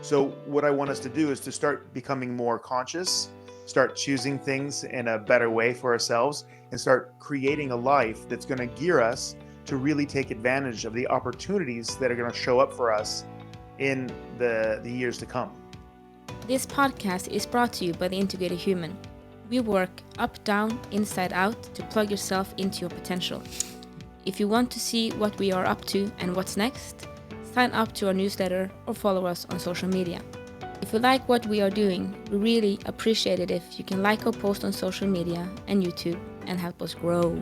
So what I want us to do is to start becoming more conscious, start choosing things in a better way for ourselves, and start creating a life that's going to gear us to really take advantage of the opportunities that are going to show up for us in the years to come. This podcast is brought to you by The Integrated Human. We work up, down, inside out to plug yourself into your potential. If you want to see what we are up to and what's next, sign up to our newsletter or follow us on social media. If you like what we are doing, we really appreciate it if you can like our post on social media and YouTube and help us grow.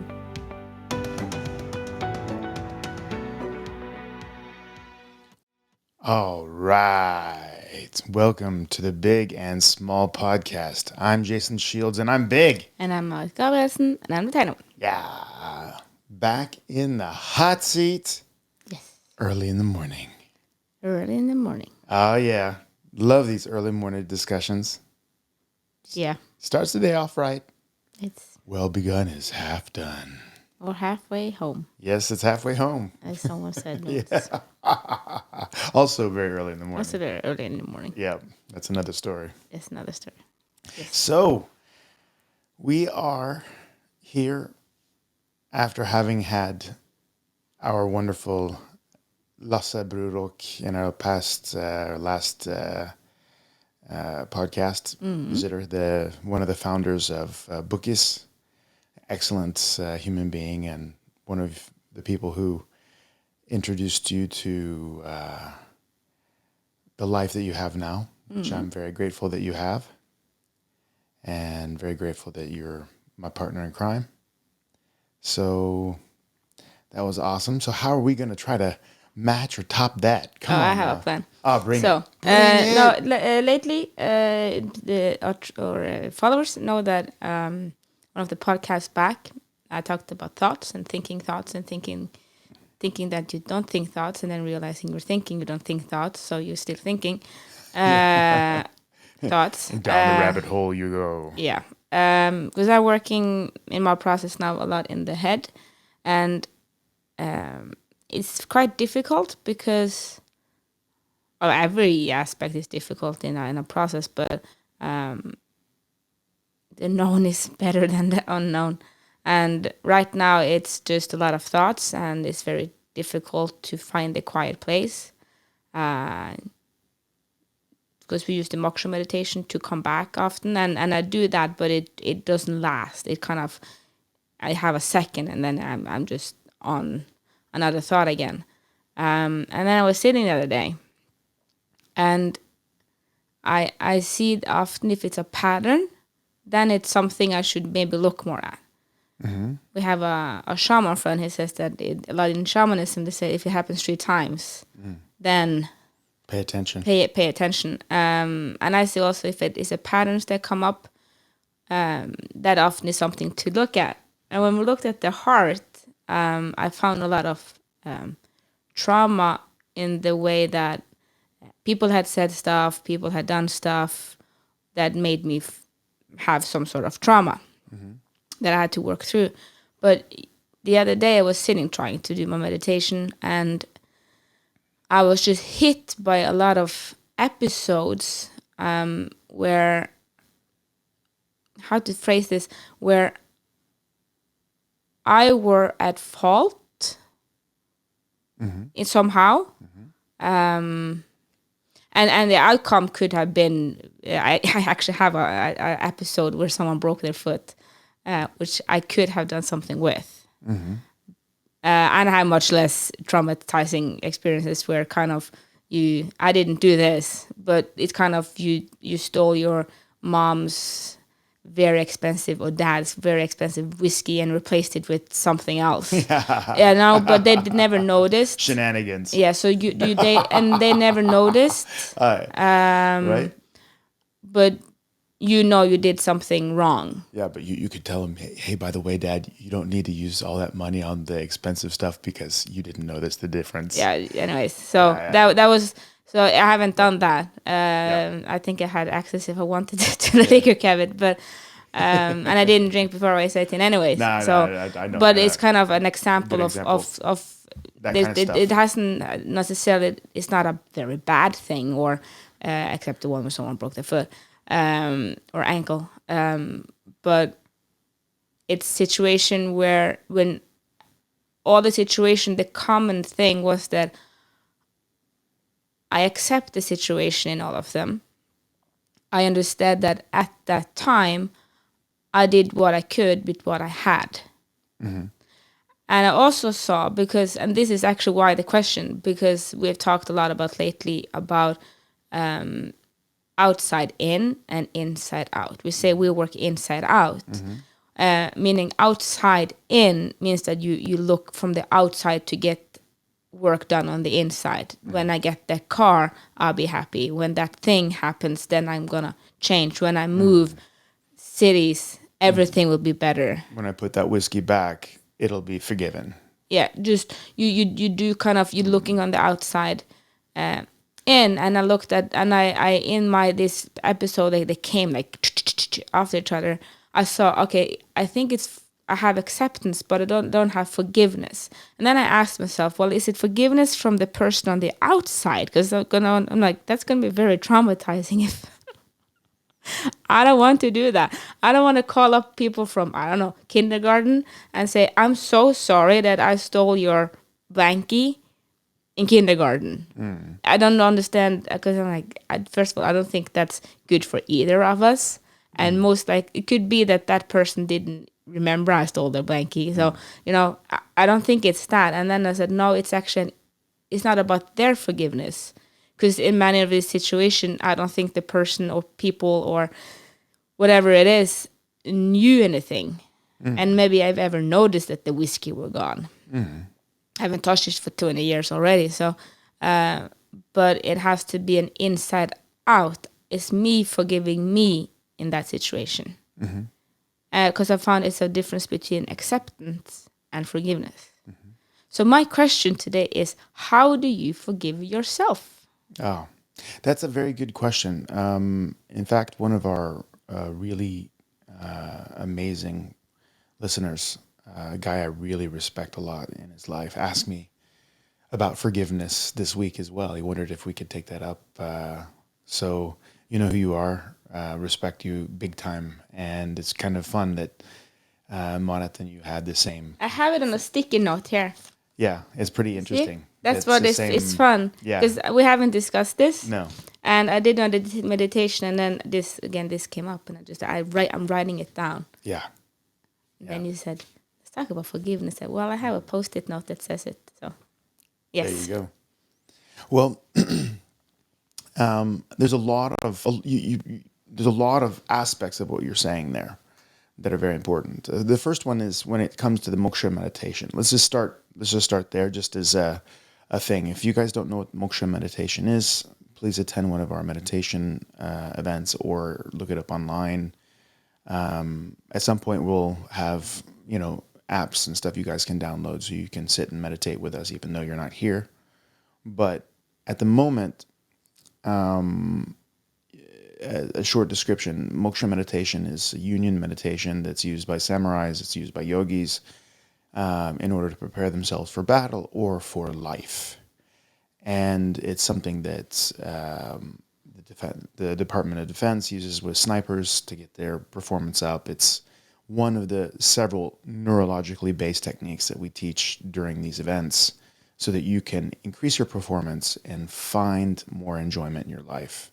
All right. Welcome to the Big and Small Podcast. I'm Jason Shields and I'm big. And I'm Marit Gabrielsen and I'm Taino. Yeah. Back in the hot seat. Yes. Early in the morning. Early in the morning. Oh, yeah. Love these early morning discussions. Yeah. Starts the day off right. It's well begun is half done. Or halfway home. Yes, it's halfway home. As someone said. Yeah. Also very early in the morning. Also very early in the morning. Yeah, that's another story. It's another story. Yes. So, we are here after having had our wonderful Lasse Brurok in our last podcast visitor, one of the founders of Bookis, excellent human being, and one of the people who introduced you to the life that you have now, which I'm very grateful that you have, and very grateful that you're my partner in crime. So that was awesome. So how are we going to try to match or top that? Come on, I have a plan. Oh, bring it. Lately, our followers know that one of the podcasts back, I talked about thoughts and thinking that you don't think thoughts, and then realizing you're thinking you don't think thoughts, so you're still thinking thoughts. Down the rabbit hole you go. Yeah. Because I'm working in my process now a lot in the head, and it's quite difficult because every aspect is difficult in a process, but the known is better than the unknown. And right now it's just a lot of thoughts, and it's very difficult to find a quiet place. Because we use the moksha meditation to come back often, and I do that, but it doesn't last. It kind of, I have a second, and then I'm just on another thought again. And then I was sitting the other day, and I see often if it's a pattern, then it's something I should maybe look more at. Mm-hmm. We have a shaman friend. He says that a lot in shamanism, they say if it happens 3 times, then pay attention. Pay attention. And I see also if it is a patterns that come up, that often is something to look at. And when we looked at the heart, I found a lot of trauma in the way that people had said stuff, people had done stuff that made me have some sort of trauma that I had to work through. But the other day I was sitting trying to do my meditation, and I was just hit by a lot of episodes where, how to phrase this, where I were at fault in somehow. And the outcome could have been, I actually have a episode where someone broke their foot, which I could have done something with. And I have much less traumatizing experiences where kind of I didn't do this, but it's kind of you stole your mom's very expensive or dad's very expensive whiskey and replaced it with something else. But they never noticed. Shenanigans. Yeah, so they never noticed. Right. But you did something wrong. Yeah, but you could tell him, hey, by the way, Dad, you don't need to use all that money on the expensive stuff because you didn't notice the difference. Yeah, anyways. So that was, so I haven't done that. I think I had access if I wanted to the liquor cabinet, but and I didn't drink before I was 18 anyways. I know. But it's kind of an example of that kind of stuff. It hasn't necessarily, it's not a very bad thing, or except the one where someone broke their foot or ankle. But it's situation where when all the situation, the common thing was that I accept the situation in all of them. I understood that at that time, I did what I could with what I had. And I also saw, because, and this is actually why the question, because we've talked a lot about lately about outside in and inside out. We say we work inside out, meaning outside in means that you look from the outside to get work done on the inside. When I get that car, I'll be happy. When that thing happens, then I'm gonna change. When I move cities, everything will be better. When I put that whiskey back, it'll be forgiven. Yeah, just you do kind of, you're looking on the outside in, and I looked at, and I in my this episode, they came like after each other. I saw, okay, I think it's, I have acceptance, but I don't have forgiveness. And then I asked myself, well, is it forgiveness from the person on the outside? Because I'm like, that's gonna be very traumatizing if I don't want to do that. I don't want to call up people from, I don't know, kindergarten and say, I'm so sorry that I stole your blankie in kindergarten. I don't understand, because I'm like, first of all, I don't think that's good for either of us. And most like, it could be that that person didn't remember I stole their blankie. So, I don't think it's that. And then I said, no, it's actually, it's not about their forgiveness. Because in many of these situations, I don't think the person or people or whatever it is knew anything. And maybe I've ever noticed that the whiskey were gone. I haven't touched it for 20 years already. So, but it has to be an inside out. It's me forgiving me in that situation. Because I found it's a difference between acceptance and forgiveness. So my question today is, how do you forgive yourself? Oh, that's a very good question. In fact, one of our really amazing listeners, a guy I really respect a lot in his life, asked me about forgiveness this week as well. He wondered if we could take that up. So you know who you are, respect you big time. And it's kind of fun that Monat and you had the same. I have it on a sticky note here. Yeah, it's pretty interesting. See? That's what it's fun. Yeah. Because we haven't discussed this. No. And I did on the meditation, and then this came up, and I'm writing it down. Yeah. And then you said, let's talk about forgiveness. I said, well, I have a post-it note that says it. So, yes. There you go. Well, there's a lot of aspects of what you're saying there that are very important. The first one is when it comes to the moksha meditation. Let's just start there, just as a thing. If you guys don't know what moksha meditation is, please attend one of our meditation events or look it up online. At some point, we'll have apps and stuff you guys can download so you can sit and meditate with us, even though you're not here. But at the moment, a short description: moksha meditation is a union meditation that's used by samurais, it's used by yogis in order to prepare themselves for battle or for life. And it's something that the Department of Defense uses with snipers to get their performance up. It's one of the several neurologically based techniques that we teach during these events so that you can increase your performance and find more enjoyment in your life.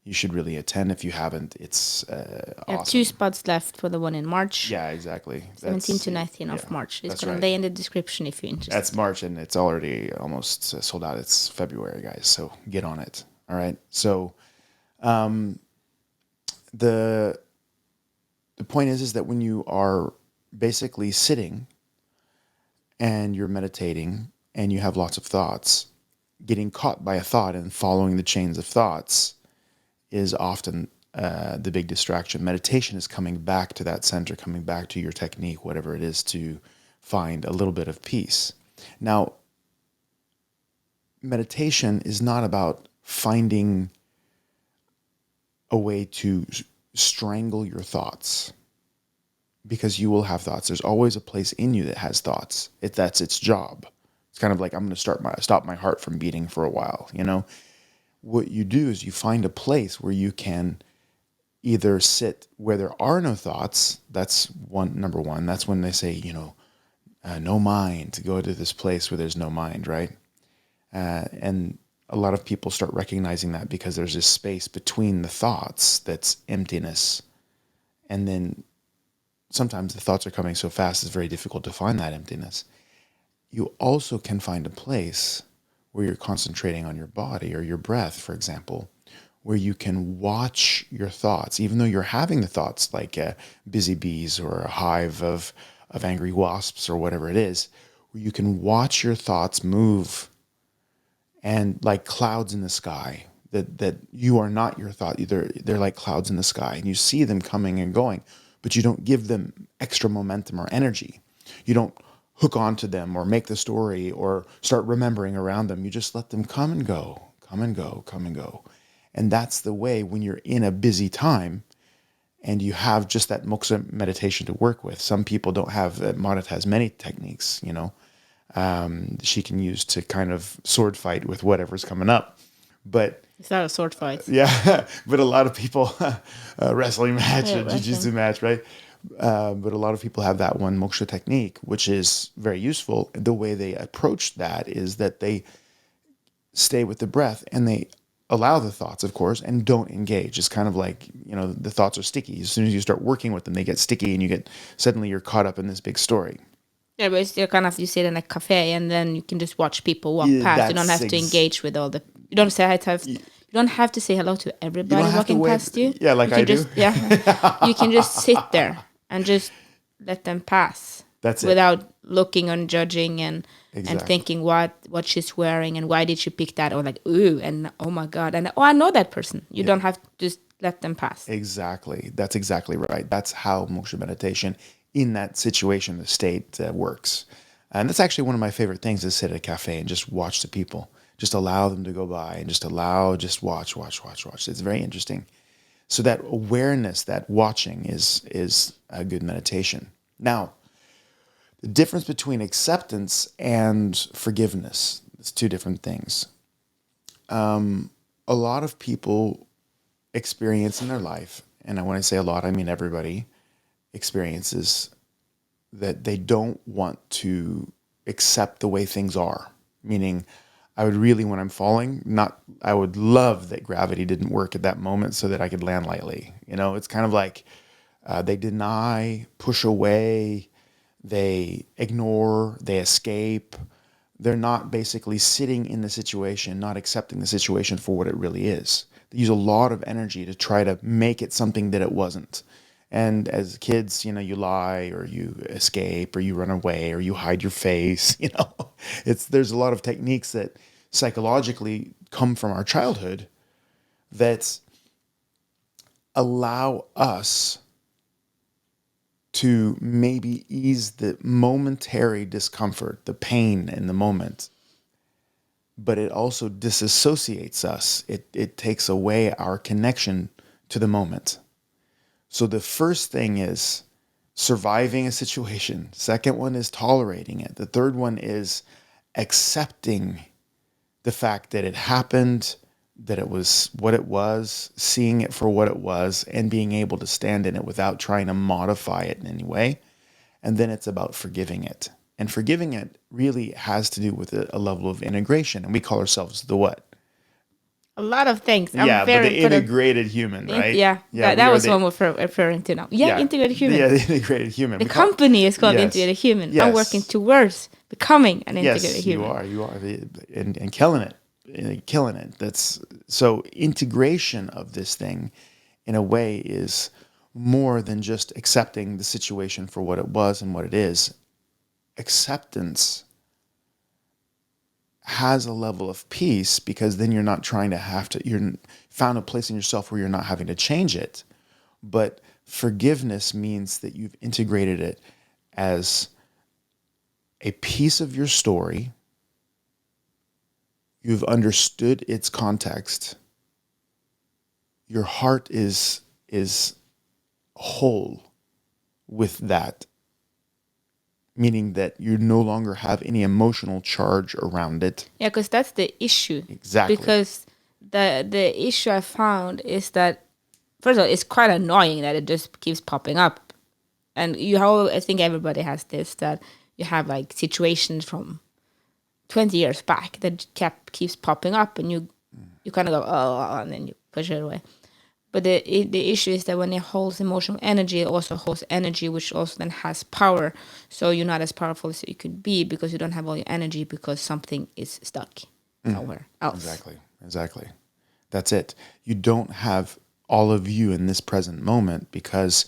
You should really attend if you haven't. It's awesome. You have 2 spots left for the one in March. Yeah, exactly. 17 to 19 of March. It's going to lay in the description if you're interested. That's March, and it's already almost sold out. It's February, guys, so get on it. All right? So the point is that when you are basically sitting and you're meditating and you have lots of thoughts, getting caught by a thought and following the chains of thoughts is often the big distraction. Meditation is coming back to that center, coming back to your technique, whatever it is, to find a little bit of peace. Now, meditation is not about finding a way to strangle your thoughts, because you will have thoughts. There's always a place in you that has thoughts. That's its job. It's kind of like, I'm going to stop my heart from beating for a while, what you do is you find a place where you can either sit where there are no thoughts. That's number one. That's when they say, no mind, to go to this place where there's no mind, right? And a lot of people start recognizing that because there's this space between the thoughts that's emptiness. And then sometimes the thoughts are coming so fast, it's very difficult to find that emptiness. You also can find a place where you're concentrating on your body or your breath, for example, where you can watch your thoughts, even though you're having the thoughts like busy bees or a hive of angry wasps or whatever it is, where you can watch your thoughts move and like clouds in the sky, that you are not your thought. They're like clouds in the sky and you see them coming and going, but you don't give them extra momentum or energy. You don't hook onto them or make the story or start remembering around them. You just let them come and go, come and go, come and go. And that's the way when you're in a busy time and you have just that moksha meditation to work with. Some people don't have, Marat has many techniques, she can use to kind of sword fight with whatever's coming up. But It's not a sword fight. yeah, but a lot of people, wrestling match, Yeah, a jiu-jitsu match, right? But a lot of people have that one moksha technique, which is very useful. The way they approach that is that they stay with the breath and they allow the thoughts, of course, and don't engage. It's kind of like, the thoughts are sticky. As soon as you start working with them, they get sticky and suddenly you're caught up in this big story. Yeah, but it's kind of, you sit in a cafe and then you can just watch people walk Yeah, past. You don't that's have to engage with all the. You don't you don't have to say hello to everybody walking past you. Yeah, like you can I do. just, Yeah, you can just sit there and just let them pass. That's it. Without looking and judging and Exactly. thinking what she's wearing and why did she pick that, or like, ooh, and oh my god, and oh, I know that person. You don't have to just let them pass. Exactly. That's exactly right. That's how moksha meditation in that situation, the state works. And that's actually one of my favorite things, is sit at a cafe and just watch the people. Just allow them to go by and just watch. It's very interesting. So that awareness, that watching is a good meditation. Now, the difference between acceptance and forgiveness is two different things. A lot of people experience in their life, and when I say a lot, I mean everybody experiences, that they don't want to accept the way things are. Meaning, I would really, when I'm falling, I would love that gravity didn't work at that moment so that I could land lightly. It's kind of like they deny, push away, they ignore, they escape. They're not basically sitting in the situation, not accepting the situation for what it really is. They use a lot of energy to try to make it something that it wasn't. And as kids, you lie or you escape or you run away or you hide your face. There's a lot of techniques that psychologically come from our childhood that allow us to maybe ease the momentary discomfort, the pain in the moment. But it also disassociates us. It takes away our connection to the moment. So the first thing is surviving a situation. Second one is tolerating it. The third one is accepting the fact that it happened, that it was what it was, seeing it for what it was, and being able to stand in it without trying to modify it in any way. And then it's about forgiving it. And forgiving it really has to do with a level of integration. And we call ourselves the what? A lot of things. But the integrated human, right? Yeah, that was what we're referring to now. Yeah, integrated human. Yeah, the integrated human. The company is called Integrated Human. Yes. I'm working towards becoming an integrated human. Yes, you are. And killing it. Killing it. So integration of this thing, in a way, is more than just accepting the situation for what it was and what it is. Acceptance has a level of peace, because then you're not trying to you're found a place in yourself where you're not having to change it. But forgiveness means that you've integrated it as a piece of your story. You've understood its context. Your heart is whole with that, meaning that you no longer have any emotional charge around it. Yeah, because that's the issue. Exactly. Because the issue I found is that, first of all, it's quite annoying that it just keeps popping up. And I think everybody has this, that you have like situations from 20 years back that keeps popping up, and you kind of go, oh, and then you push it away. But the issue is that when it holds emotional energy, it also holds energy, which also then has power. So you're not as powerful as you could be because you don't have all your energy because something is stuck somewhere else. Exactly. That's it. You don't have all of you in this present moment because,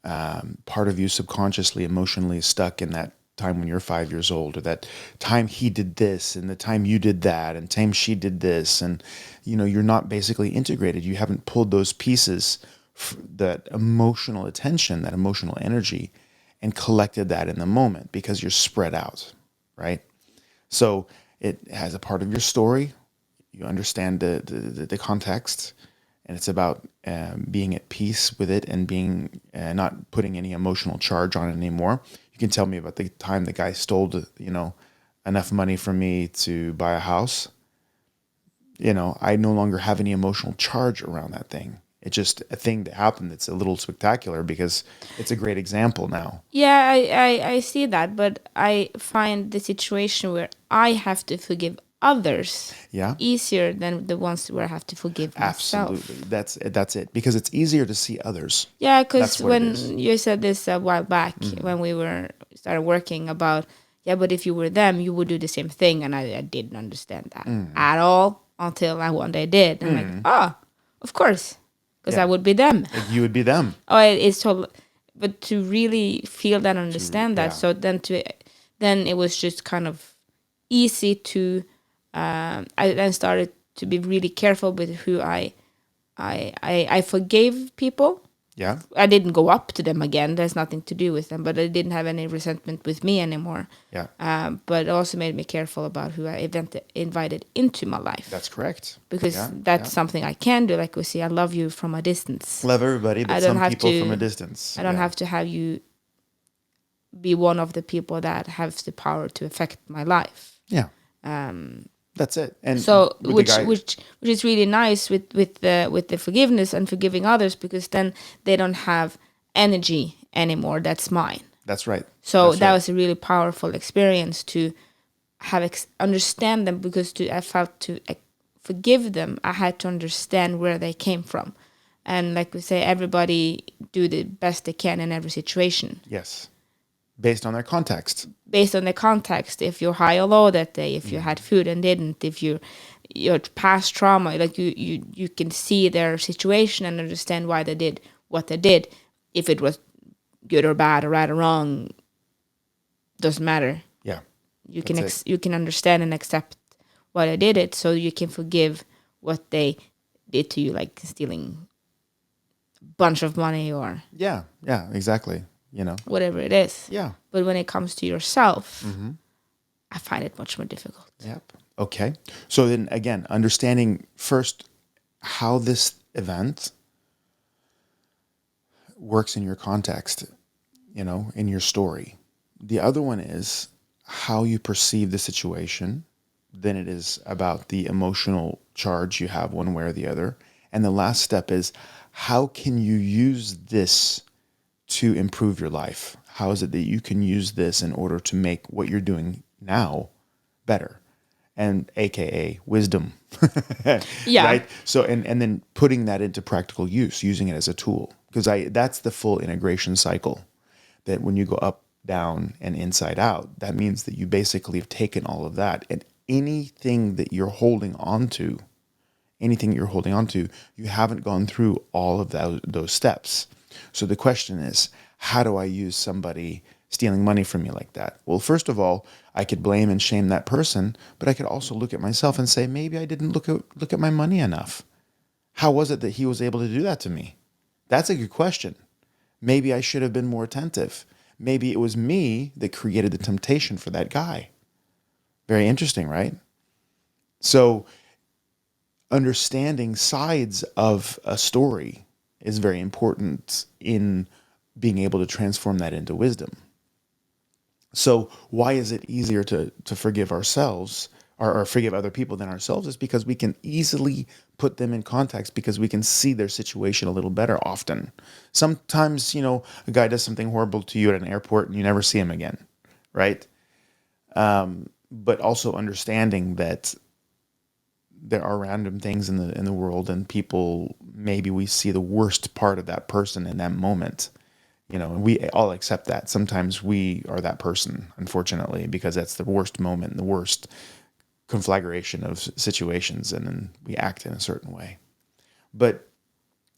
part of you subconsciously, emotionally is stuck in that time when you're 5 years old, or that time he did this and the time you did that and time she did this. And, you're not basically integrated. You haven't pulled those pieces, that emotional attention, that emotional energy, and collected that in the moment because you're spread out, right? So it has a part of your story. You understand the context, and it's about being at peace with it and being not putting any emotional charge on it anymore. You can tell me about the time the guy stole, enough money from me to buy a house. I no longer have any emotional charge around that thing. It's just a thing that happened that's a little spectacular because it's a great example now. Yeah, I see that, but I find the situation where I have to forgive others Yeah, easier than the ones where I have to forgive myself. absolutely. That's it. Because it's easier to see others. Yeah, That's because what it is. when you said this a while back, when we started working about, yeah, but if you were them, you would do the same thing, and I didn't understand that at all until I one day did. I'm like, oh, of course, because I Yeah. would be them. Like you would be them. Oh, it's so, but to really feel that, understand that, yeah. so then it was just kind of easy to. I then started to be really careful with who I forgave people. Yeah. I didn't go up to them again. There's nothing to do with them, but I didn't have any resentment with me anymore. Yeah. But it also made me careful about who I invited into my life. That's correct. Because Yeah, that's something I can do. Like we say, I love you from a distance. Love everybody, but I don't some have people to- from a distance. I don't Yeah. have to have you be one of the people that have the power to affect my life. Yeah. That's it. And So with the which guy- which is really nice with the forgiveness and forgiving others, because then they don't have energy anymore that's mine. That's right. So That's that right. was a really powerful experience to have understand them, because I felt to forgive them, I had to understand where they came from. And like we say, everybody do the best they can in every situation Yes. Based on their context. based on the context. If you're high or low that day, if you had food and didn't, if your past trauma, like you can see their situation and understand why they did what they did. If it was good or bad or right or wrong, doesn't matter. Yeah. You can That's it. you can understand and accept why they did it, so you can forgive what they did to you, like stealing a bunch of money or Yeah. Yeah. Exactly. whatever it is. Yeah. But when it comes to yourself, I find it much more difficult. Yep. Okay. So then again, understanding first how this event works in your context, in your story. The other one is how you perceive the situation. Then it is about the emotional charge you have one way or the other. And the last step is how can you use this to improve your life? How is it that you can use this in order to make what you're doing now better? And AKA wisdom. Yeah. Right? So and then putting that into practical use, using it as a tool. Because that's the full integration cycle. That when you go up, down, and inside out, that means that you basically have taken all of that, and anything you're holding on to, you haven't gone through all of those steps. So the question is, how do I use somebody stealing money from me like that? Well, first of all, I could blame and shame that person, but I could also look at myself and say, maybe I didn't look at my money enough. How was it that he was able to do that to me? That's a good question. Maybe I should have been more attentive. Maybe it was me that created the temptation for that guy. Very interesting, right? So understanding sides of a story is very important in being able to transform that into wisdom. So why is it easier to forgive ourselves or forgive other people than ourselves, is because we can easily put them in context because we can see their situation a little better often. Sometimes, a guy does something horrible to you at an airport and you never see him again, right? But also understanding that there are random things in the world, and people, maybe we see the worst part of that person in that moment, and we all accept that. Sometimes we are that person, unfortunately, because that's the worst moment, the worst conflagration of situations, and then we act in a certain way. But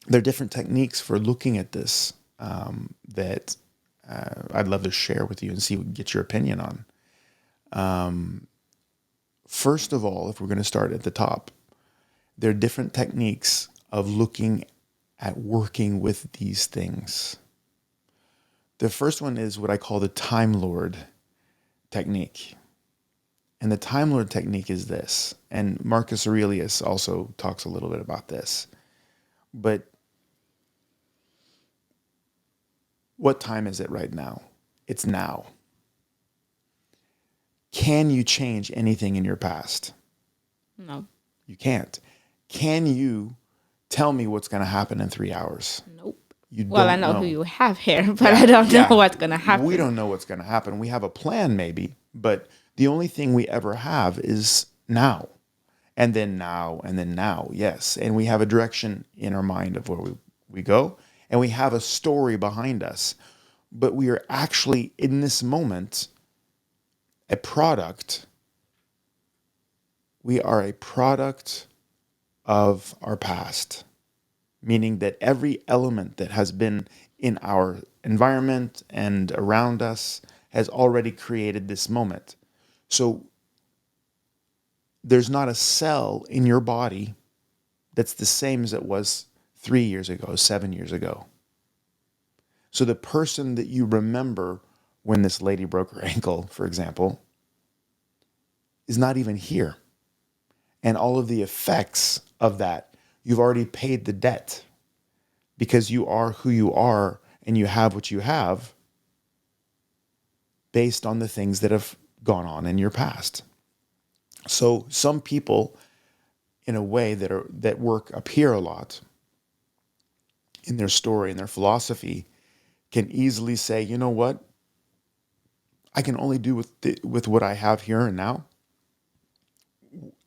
there are different techniques for looking at this, that I'd love to share with you and get your opinion on. First of all, if we're going to start at the top, there are different techniques of looking at working with these things. The first one is what I call the Time Lord technique. And the Time Lord technique is this, and Marcus Aurelius also talks a little bit about this. But what time is it right now? It's now. Can you change anything in your past? No. You can't. Can you tell me what's going to happen in 3 hours? Nope. You Well, don't I know who you have here, but Yeah, I don't yeah. know what's going to happen. We don't know what's going to happen. We have a plan maybe, but the only thing we ever have is now. And then now, and then now, yes. And we have a direction in our mind of where we go, and we have a story behind us. But we are actually, in this moment, a product. We are a product of our past, meaning that every element that has been in our environment and around us has already created this moment. So there's not a cell in your body that's the same as it was 3 years ago, 7 years ago. So the person that you remember when this lady broke her ankle, for example, is not even here. And all of the effects of that, you've already paid the debt because you are who you are and you have what you have based on the things that have gone on in your past. So some people, in a way, that work up here a lot in their story and their philosophy, can easily say, you know what, I can only do with what I have here and now.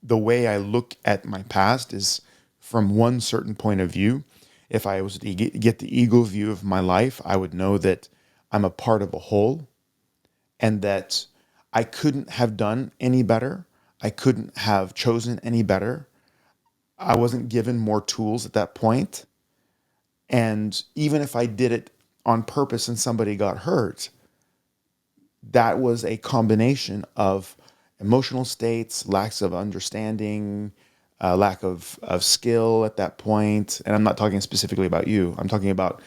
The way I look at my past is from one certain point of view. If I was to get the ego view of my life, I would know that I'm a part of a whole, and that I couldn't have done any better. I couldn't have chosen any better. I wasn't given more tools at that point. And even if I did it on purpose and somebody got hurt, that was a combination of emotional states, lacks of understanding, lack of skill at that point. And I'm not talking specifically about you. I'm talking about,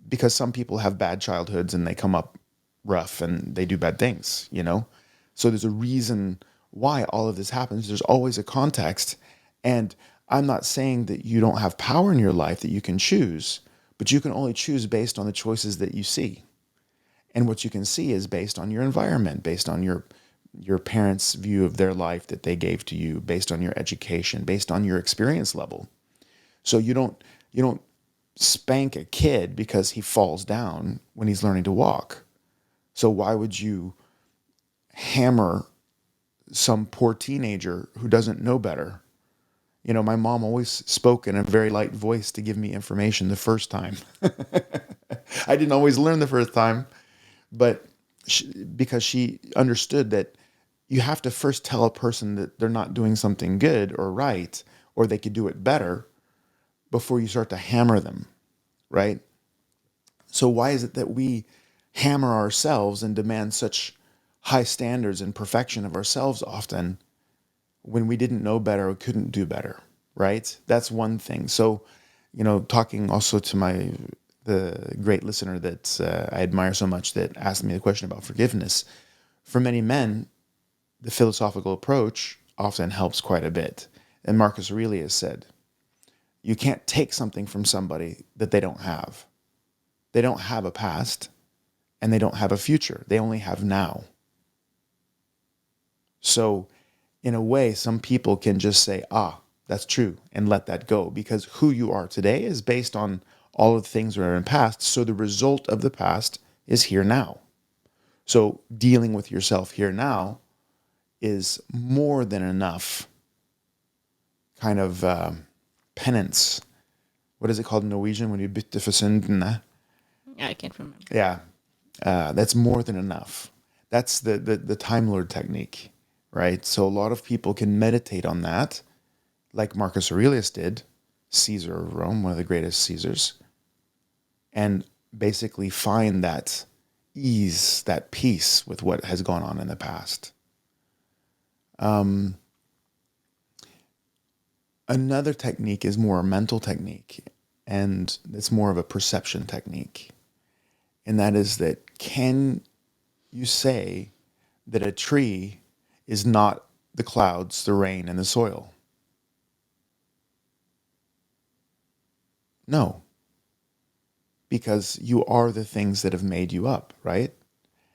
because some people have bad childhoods and they come up rough and they do bad things, So there's a reason why all of this happens. There's always a context. And I'm not saying that you don't have power in your life that you can choose, but you can only choose based on the choices that you see. And what you can see is based on your environment, based on your parents' view of their life that they gave to you, based on your education, based on your experience level. So you don't spank a kid because he falls down when he's learning to walk. So why would you hammer some poor teenager who doesn't know better? My mom always spoke in a very light voice to give me information the first time. I didn't always learn the first time, but because she understood that you have to first tell a person that they're not doing something good or right, or they could do it better before you start to hammer them, right? So why is it that we hammer ourselves and demand such high standards and perfection of ourselves often when we didn't know better or couldn't do better, right? That's one thing. So, talking also to the great listener that I admire so much that asked me the question about forgiveness. For many men, the philosophical approach often helps quite a bit. And Marcus Aurelius said, you can't take something from somebody that they don't have. They don't have a past and they don't have a future. They only have now. So in a way, some people can just say, ah, that's true, and let that go, because who you are today is based on all of the things that are in the past. So the result of the past is here now. So dealing with yourself here now is more than enough kind of penance. What is it called in Norwegian when you bytte for syndene? I can't remember. Yeah, that's more than enough. That's the Time Lord technique, right? So a lot of people can meditate on that, like Marcus Aurelius did, Caesar of Rome, one of the greatest Caesars, and basically find that ease, that peace with what has gone on in the past. Another technique is more a mental technique, and it's more of a perception technique. And that is that, can you say that a tree is not the clouds, the rain, and the soil? No, because you are the things that have made you up, right?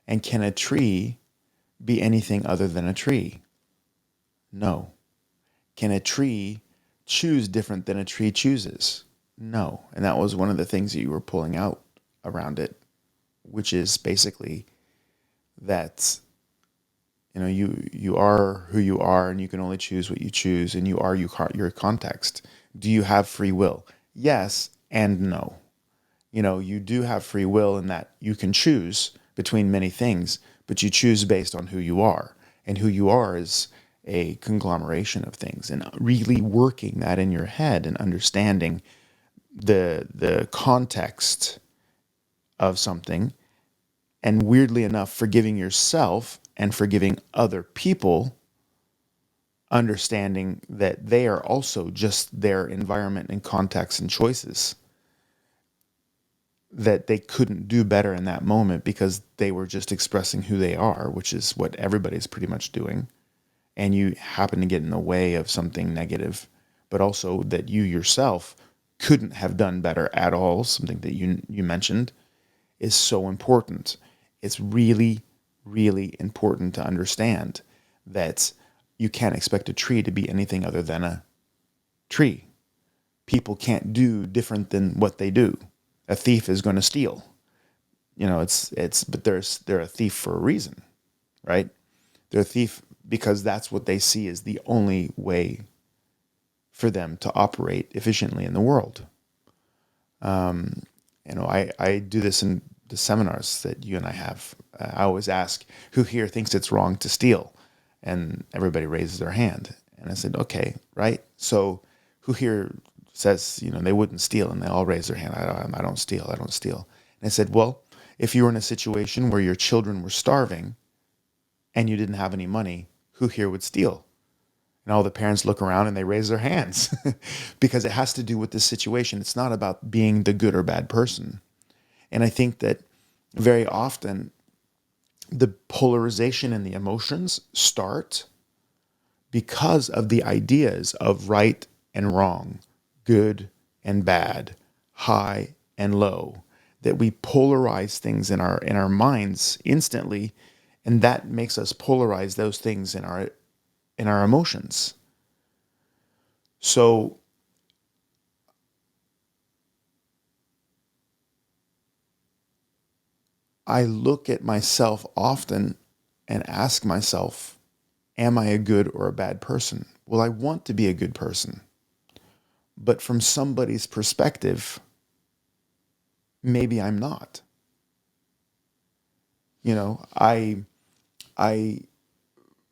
And can a tree be anything other than a tree? No. Can a tree choose different than a tree chooses? No. And that was one of the things that you were pulling out around it, which is basically that, you know, you are who you are, and you can only choose what you choose, and you are your context. Do you have free will? Yes and no. You know, you do have free will in that you can choose between many things, but you choose based on who you are. And who you are is a conglomeration of things, and really working that in your head and understanding the context of something, and weirdly enough, forgiving yourself and forgiving other people, understanding that they are also just their environment and context and choices, that they couldn't do better in that moment because they were just expressing who they are, which is what everybody's pretty much doing. And you happen to get in the way of something negative, but also that you yourself couldn't have done better at all, something that you mentioned, is so important. It's really, really important to understand that you can't expect a tree to be anything other than a tree. People can't do different than what they do. A thief is going to steal. You know, but they're a thief for a reason, right? They're a thief because that's what they see as the only way for them to operate efficiently in the world. You know, I do this in the seminars that you and I have. I always ask, who here thinks it's wrong to steal? And everybody raises their hand. And I said, okay, right? So who here says, you know, they wouldn't steal? And they all raise their hand. I don't steal. I don't steal. And I said, well, if you were in a situation where your children were starving and you didn't have any money, who here would steal? And all the parents look around and they raise their hands because it has to do with this situation. It's not about being the good or bad person. And I think that very often the polarization in the emotions start because of the ideas of right and wrong, good and bad, high and low, that we polarize things in our minds instantly, and that makes us polarize those things in our emotions. So I look at myself often and ask myself, am I a good or a bad person? Well, I want to be a good person. But from somebody's perspective, maybe I'm not. You know, I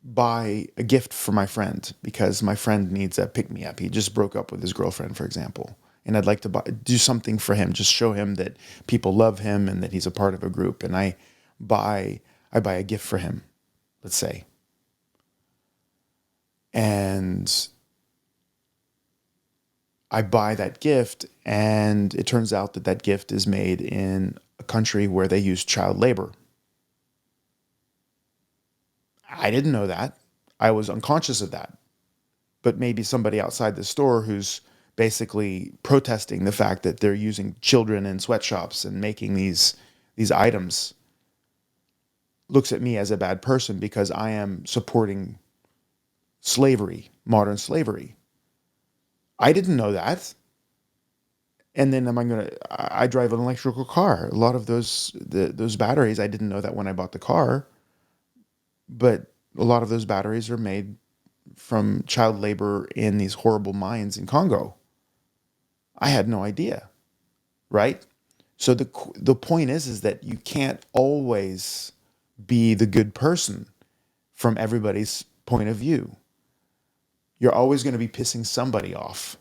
buy a gift for my friend because my friend needs a pick me up. He just broke up with his girlfriend, for example. And I'd like to do something for him, just show him that people love him and that he's a part of a group. And I buy a gift for him, let's say. And I buy that gift, and it turns out that that gift is made in a country where they use child labor. I didn't know that. I was unconscious of that. But maybe somebody outside the store who's basically protesting the fact that they're using children in sweatshops and making these items looks at me as a bad person because I am supporting slavery, modern slavery. I didn't know that. And then I drive an electrical car. A lot of those batteries, I didn't know that when I bought the car, but a lot of those batteries are made from child labor in these horrible mines in Congo. I had no idea, right? So the point is that you can't always be the good person from everybody's point of view. You're always going to be pissing somebody off,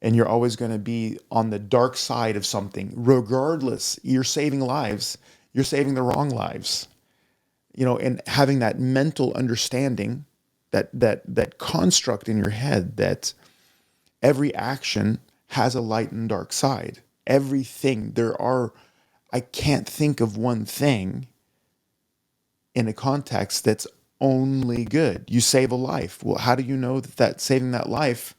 and you're always going to be on the dark side of something. Regardless, you're saving lives. You're saving the wrong lives. And having that mental understanding, that construct in your head that every action has a light and dark side. Everything I can't think of one thing in a context that's only good. You save a life. Well, how do you know that saving that life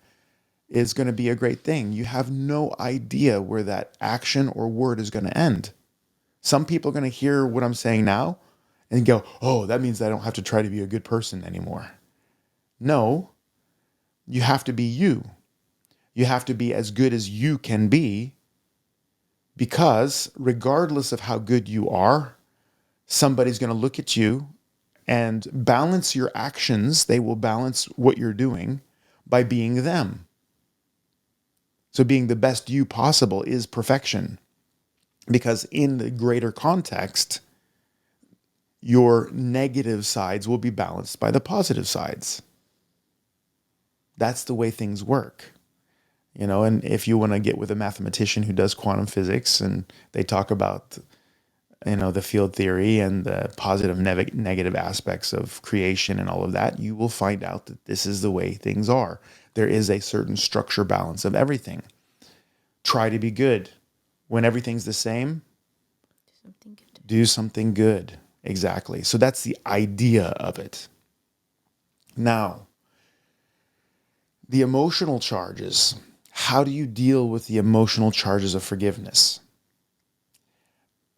is going to be a great thing? You have no idea where that action or word is going to end. Some people are going to hear what I'm saying now and go, oh, that means I don't have to try to be a good person anymore. No, you have to be you. You have to be as good as you can be, because regardless of how good you are, somebody's going to look at you and balance your actions. They will balance what you're doing by being them. So being the best you possible is perfection, because in the greater context, your negative sides will be balanced by the positive sides. That's the way things work. And if you want to get with a mathematician who does quantum physics and they talk about, the field theory and the positive negative aspects of creation and all of that, you will find out that this is the way things are. There is a certain structure balance of everything. Try to be good. When everything's the same, do something good. Exactly. So that's the idea of it. Now, the emotional charges. How do you deal with the emotional charges of forgiveness?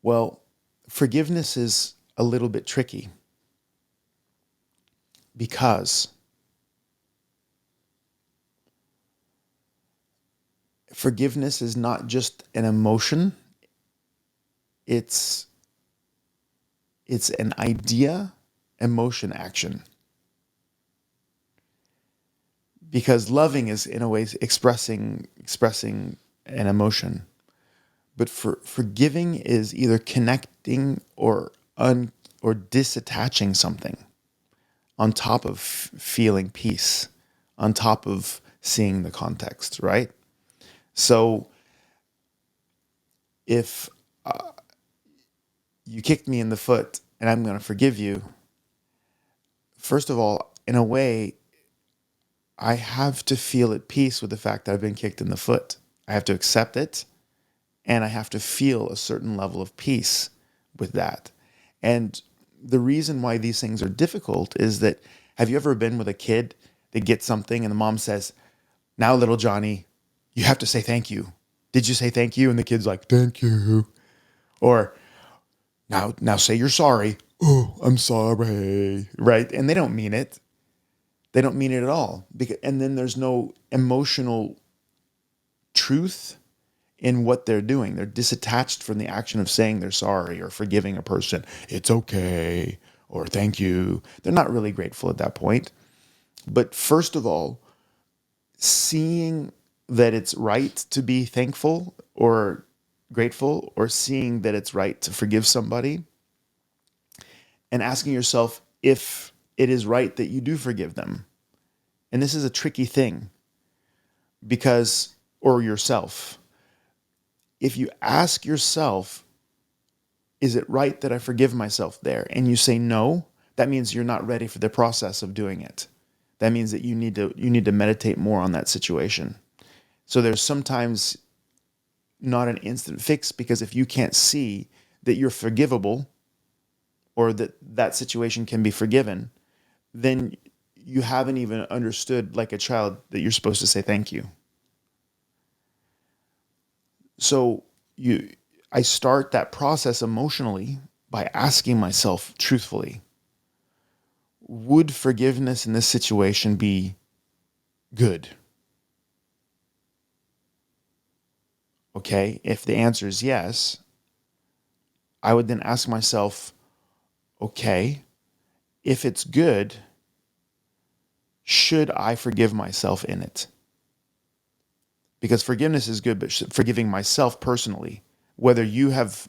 Well, forgiveness is a little bit tricky, because forgiveness is not just an emotion. It's an idea, emotion, action. Because loving is in a way expressing an emotion. But forgiving is either connecting or disattaching something on top of feeling peace, on top of seeing the context, right? So if you kicked me in the foot and I'm going to forgive you, first of all, in a way, I have to feel at peace with the fact that I've been kicked in the foot. I have to accept it, and I have to feel a certain level of peace with that. And the reason why these things are difficult is that, have you ever been with a kid that gets something and the mom says, now, little Johnny, you have to say thank you. Did you say thank you? And the kid's like, thank you. Or, now say you're sorry. Oh, I'm sorry. Right? And they don't mean it. They don't mean it at all. And then there's no emotional truth in what they're doing. They're disattached from the action of saying they're sorry or forgiving a person. It's okay. Or thank you. They're not really grateful at that point. But first of all, seeing that it's right to be thankful or grateful, or seeing that it's right to forgive somebody, and asking yourself if it is right that you do forgive them. And this is a tricky thing, or yourself. If you ask yourself, is it right that I forgive myself there? And you say no, that means you're not ready for the process of doing it. That means that you need to meditate more on that situation. So there's sometimes not an instant fix, because if you can't see that you're forgivable, or that situation can be forgiven, then you haven't even understood, like a child, that you're supposed to say thank you. So I start that process emotionally by asking myself truthfully, would forgiveness in this situation be good? Okay, if the answer is yes, I would then ask myself, okay, if it's good, should I forgive myself in it? Because forgiveness is good, but forgiving myself personally, whether you have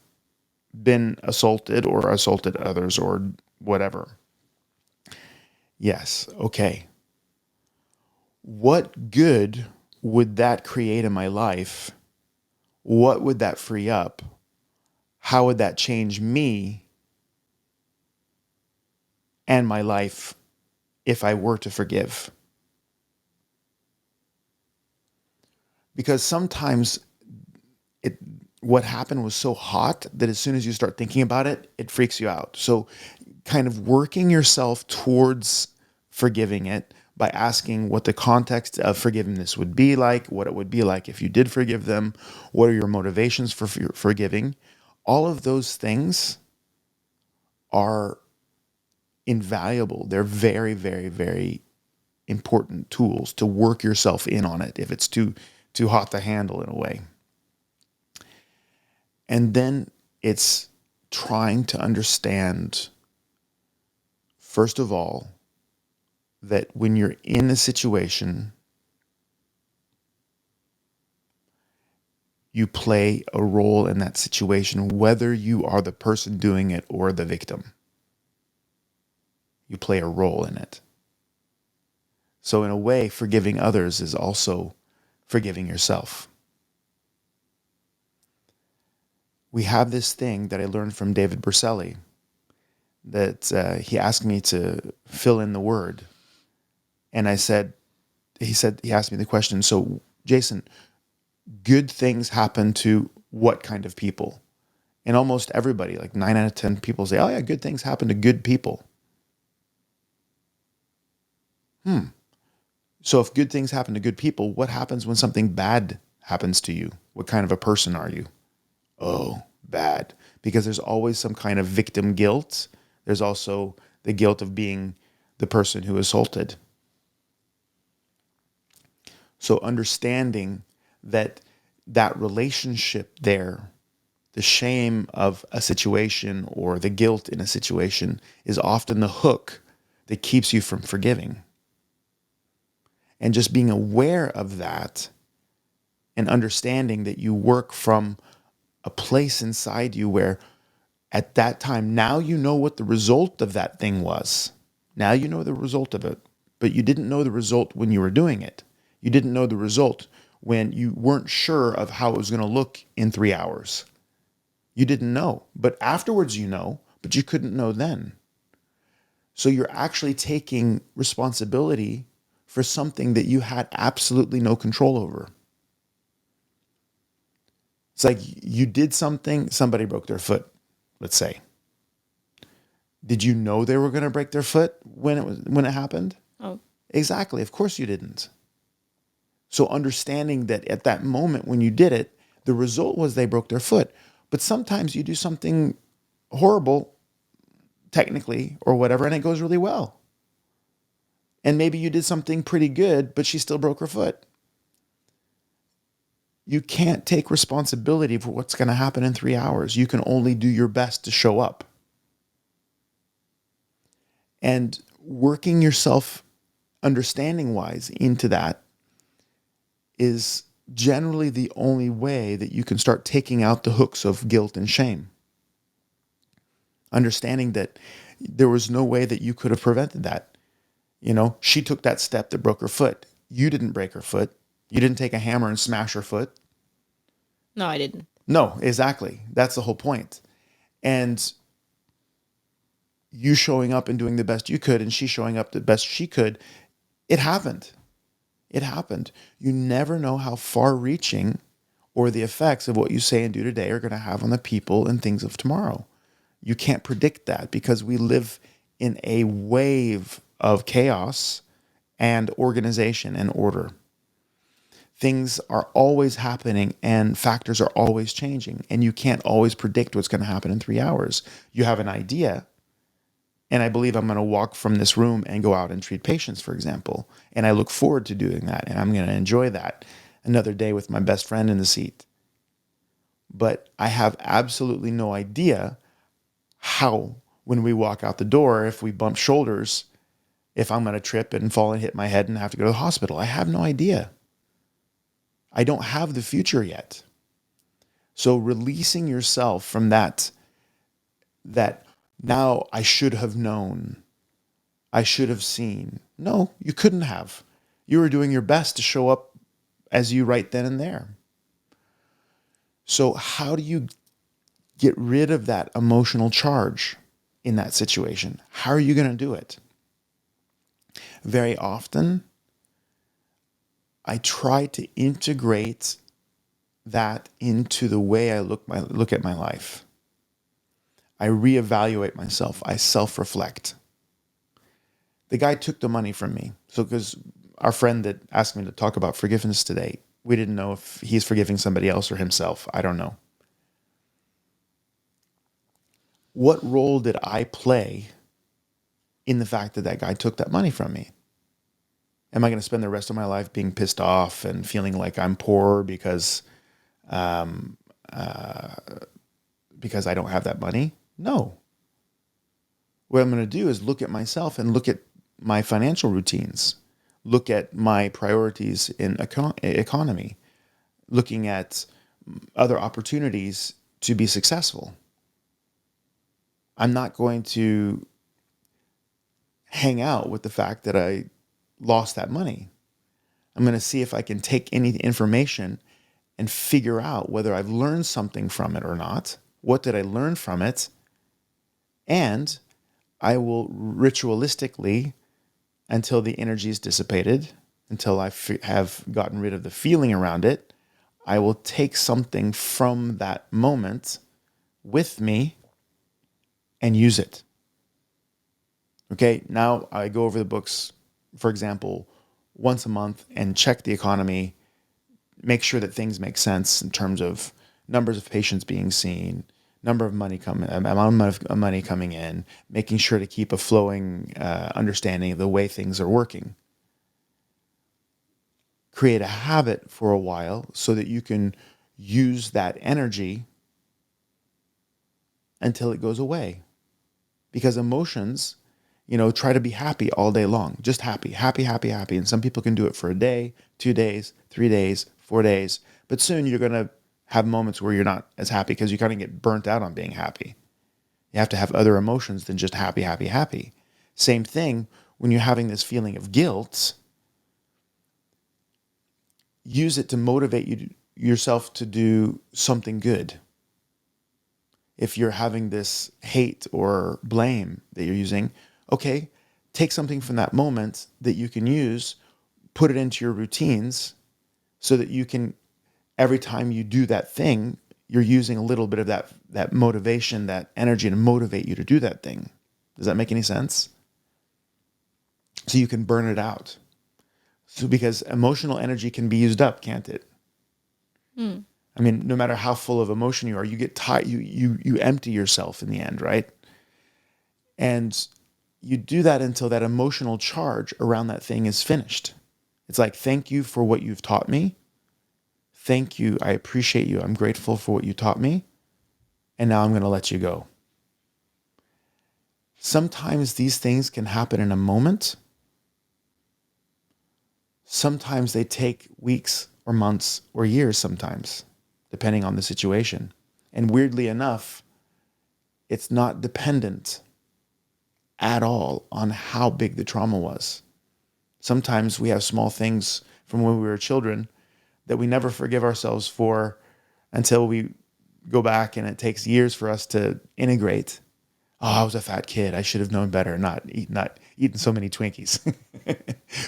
been assaulted or assaulted others or whatever. Yes, okay. What good would that create in my life? What would that free up? How would that change me and my life if I were to forgive? Because sometimes it what happened was so hot that as soon as you start thinking about it, it freaks you out. So kind of working yourself towards forgiving it by asking what the context of forgiveness would be like, what it would be like if you did forgive them, what are your motivations for forgiving. All of those things are invaluable. They're very, very, very important tools to work yourself in on it if it's too hot to handle in a way. And then it's trying to understand, first of all, that when you're in a situation, you play a role in that situation, whether you are the person doing it or the victim. You play a role in it. So in a way, forgiving others is also forgiving yourself. We have this thing that I learned from David Berceli that he asked me to fill in the word. And he asked me the question, so Jason, good things happen to what kind of people? And almost everybody, like 9 out of 10 people say, oh yeah, good things happen to good people. So if good things happen to good people, what happens when something bad happens to you? What kind of a person are you? Oh, bad. Because there's always some kind of victim guilt. There's also the guilt of being the person who assaulted. So understanding that relationship there, the shame of a situation or the guilt in a situation is often the hook that keeps you from forgiving. And just being aware of that and understanding that you work from a place inside you where at that time, now you know what the result of that thing was. Now you know the result of it, but you didn't know the result when you were doing it. You didn't know the result when you weren't sure of how it was going to look in 3 hours. You didn't know, but afterwards you know, but you couldn't know then. So you're actually taking responsibility for something that you had absolutely no control over. It's like you did something, somebody broke their foot, let's say. Did you know they were going to break their foot when it happened? Oh, Exactly. Of course you didn't. So understanding that at that moment when you did it, the result was they broke their foot. But sometimes you do something horrible, technically, or whatever, and it goes really well. And maybe you did something pretty good, but she still broke her foot. You can't take responsibility for what's going to happen in 3 hours. You can only do your best to show up. And working yourself understanding wise into that is generally the only way that you can start taking out the hooks of guilt and shame. Understanding that there was no way that you could have prevented that. You know, she took that step that broke her foot. You didn't break her foot. You didn't take a hammer and smash her foot. no, I didn't. No, exactly. That's the whole point. And you showing up and doing the best you could and she showing up the best she could, it happened. It happened. You never know how far reaching or the effects of what you say and do today are going to have on the people and things of tomorrow. You can't predict that because we live in a wave of chaos and organization and order. Things are always happening and factors are always changing, and you can't always predict what's going to happen in 3 hours. You have an idea, And I believe I'm going to walk from this room and go out and treat patients, for example. And I look forward to doing that. And I'm going to enjoy that. Another day with my best friend in the seat. But I have absolutely no idea how, when we walk out the door, if we bump shoulders, if I'm going to trip and fall and hit my head and have to go to the hospital. I have no idea. I don't have the future yet. So releasing yourself from that now I should have known, I should have seen. No, you couldn't have. You were doing your best to show up as you right then and there. So how do you get rid of that emotional charge in that situation? How are you going to do it? Very often, I try to integrate that into the way I look at my life. I reevaluate myself. I self-reflect. The guy took the money from me. So because our friend that asked me to talk about forgiveness today, we didn't know if he's forgiving somebody else or himself. I don't know. What role did I play in the fact that that guy took that money from me? Am I going to spend the rest of my life being pissed off and feeling like I'm poor because I don't have that money? No. What I'm going to do is look at myself and look at my financial routines, look at my priorities in economy, looking at other opportunities to be successful. I'm not going to hang out with the fact that I lost that money. I'm going to see if I can take any information and figure out whether I've learned something from it or not. What did I learn from it? And I will ritualistically, until the energy is dissipated, until I have gotten rid of the feeling around it, I will take something from that moment with me and use it. Okay, now I go over the books, for example, once a month and check the economy, make sure that things make sense in terms of numbers of patients being seen, amount of money coming in, making sure to keep a flowing understanding of the way things are working. Create a habit for a while so that you can use that energy until it goes away. Because emotions, try to be happy all day long. Just happy, happy, happy, happy. And some people can do it for a day, 2 days, 3 days, 4 days. But soon you're going to have moments where you're not as happy because you kind of get burnt out on being happy. You have to have other emotions than just happy, happy, happy. Same thing when you're having this feeling of guilt. Use it to motivate yourself to do something good. If you're having this hate or blame that you're using, okay, take something from that moment that you can use, put it into your routines so that you can, every time you do that thing, you're using a little bit of that motivation, that energy to motivate you to do that thing. Does that make any sense? So you can burn it out. So because emotional energy can be used up, can't it? I mean, no matter how full of emotion you are, you get tired, you empty yourself in the end, right? And you do that until that emotional charge around that thing is finished. It's like, thank you for what you've taught me. Thank you. I appreciate you. I'm grateful for what you taught me. And now I'm going to let you go. Sometimes these things can happen in a moment. Sometimes they take weeks or months or years sometimes, depending on the situation. And weirdly enough, it's not dependent at all on how big the trauma was. Sometimes we have small things from when we were children that we never forgive ourselves for until we go back, and it takes years for us to integrate. Oh, I was a fat kid. I should have known better, not eating so many Twinkies,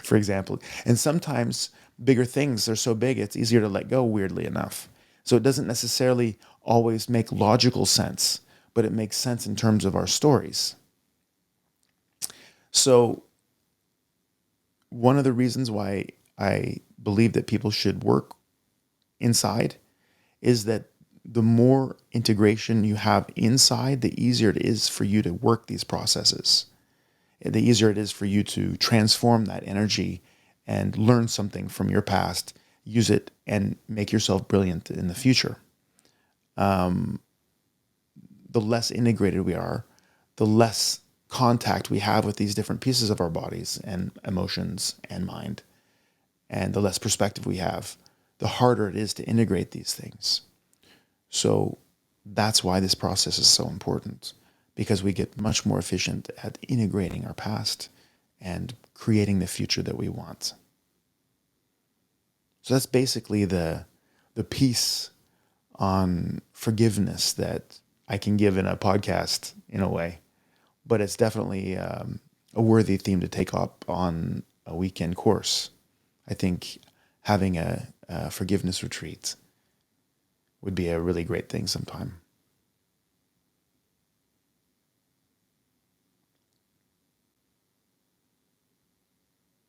for example. And sometimes bigger things are so big, it's easier to let go, weirdly enough. So it doesn't necessarily always make logical sense, but it makes sense in terms of our stories. So one of the reasons why I believe that people should work inside is that the more integration you have inside, the easier it is for you to work these processes. the easier it is for you to transform that energy and learn something from your past, use it, and make yourself brilliant in the future. The less integrated we are, the less contact we have with these different pieces of our bodies and emotions and mind, and the less perspective we have, the harder it is to integrate these things. So that's why this process is so important, because we get much more efficient at integrating our past and creating the future that we want. So that's basically the piece on forgiveness that I can give in a podcast in a way. But it's definitely a worthy theme to take up on a weekend course. I think having a forgiveness retreat would be a really great thing sometime.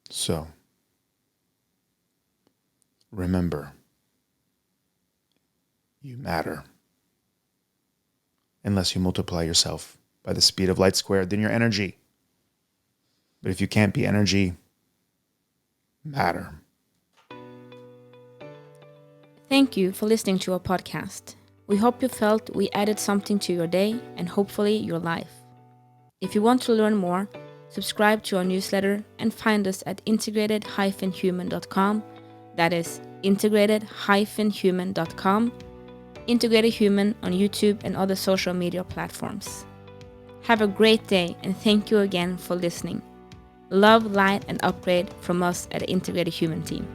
So, remember, you matter. Unless you multiply yourself by the speed of light squared, then you're energy. But if you can't be energy, matter. Thank you for listening to our podcast. We hope you felt we added something to your day and hopefully your life. If you want to learn more, subscribe to our newsletter and find us at integrated-human.com. That is integrated-human.com. Integrated Human on YouTube and other social media platforms. Have a great day and thank you again for listening. Love, light, and upgrade from us at the Integrated Human team.